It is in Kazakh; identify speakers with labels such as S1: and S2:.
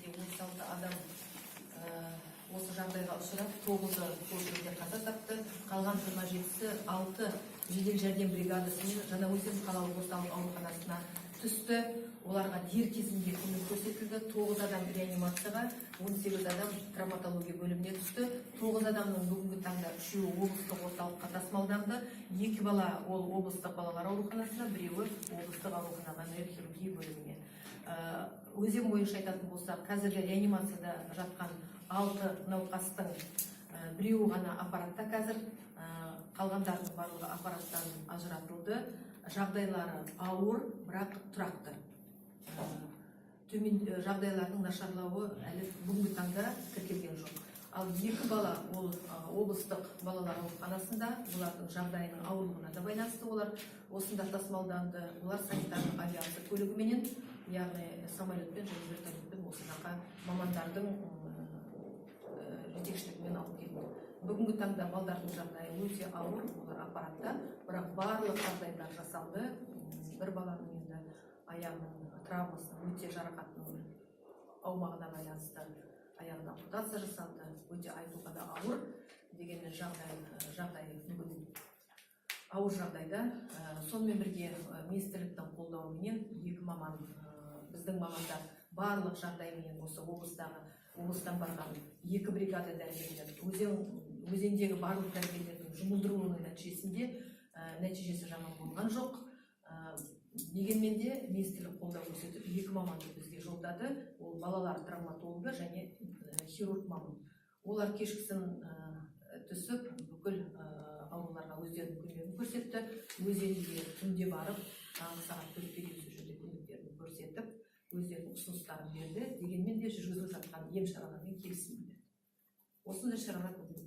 S1: негізінде 36 адам осы жағдайға ұшырап, 9-ы сол жерде қаза тапты. Қалған 27-сі 6 жедел жәрдем бригадасымен Жаңаөзен қалалық орталық ауруханасына түсті. Оларға дер кезінде көмек көрсетілді. 9 адам реанимацияға, 18 адам травматология бөліміне түсті. 9 адамның бүгінгі таңда 3-і облыстық орталыққа тасымалданды. 2 бала ол облыстық балалар ауруханасына, 1-і облыстық ауруханаға нейрохирургия бөліміне. Өзен бойынша айтатын болсақ, қазіргі реанимацияда жатқан 6 науқастың 1-і ғана аппаратта қазір, қалғандардың барлығы аппараттан ажыратылды. Жағдайлары ауыр, бірақ тұрақты. Жағдайлардың нашарлауы әлі бүгінгі таңда тіркелген жоқ. Ал 2 бала ол облыстық балалар ауруханасында, олардың жағдайының ауырлығына да байланысты олар осында тасымалданды. Олар санитарлық авиация көлігіменен, яғни самолетпен және вертолетпен осы жаққа мамандардың жетекшілігімен алып келді. Бүгінгі таңда балдардың жағдайы өте ауыр, олар аппаратта, бірақ барлық жағдайлар жасалды. Бір баланың енді аяғының травмасының өте жарақатының аумағына байланысты аяғына ампутация жасалды. Өте айтуға да ауыр, дегенмен жағдай бүгін ауыр жағдайда. Сонымен бірге министрліктің қолдауымен 2 маман, біздің мамандар барлық жағдаймен осы облыстан барған 2 бригада дәрігерлер, өзендегі барлық дәрігерлердің жұмылдырылуының нәтижесі жаман болған жоқ. Дегенмен де министрлік қолдау көрсетіп 2 маманды бізге жолдады. Ол балалар травматологы және хирург маман. Олар кешкісін түсіп, бүкіл ауруларға өздерінің көмегін көрсетті. Өзенге түнде барып, таңғы сағат 4-ге дейін жерде көмектерін көрсетіп, өздерінің ұсыныстарын берді. Дегенмен де жүргізіліп жатқан ем шаралармен келісімді. Осындай шаралар бүгін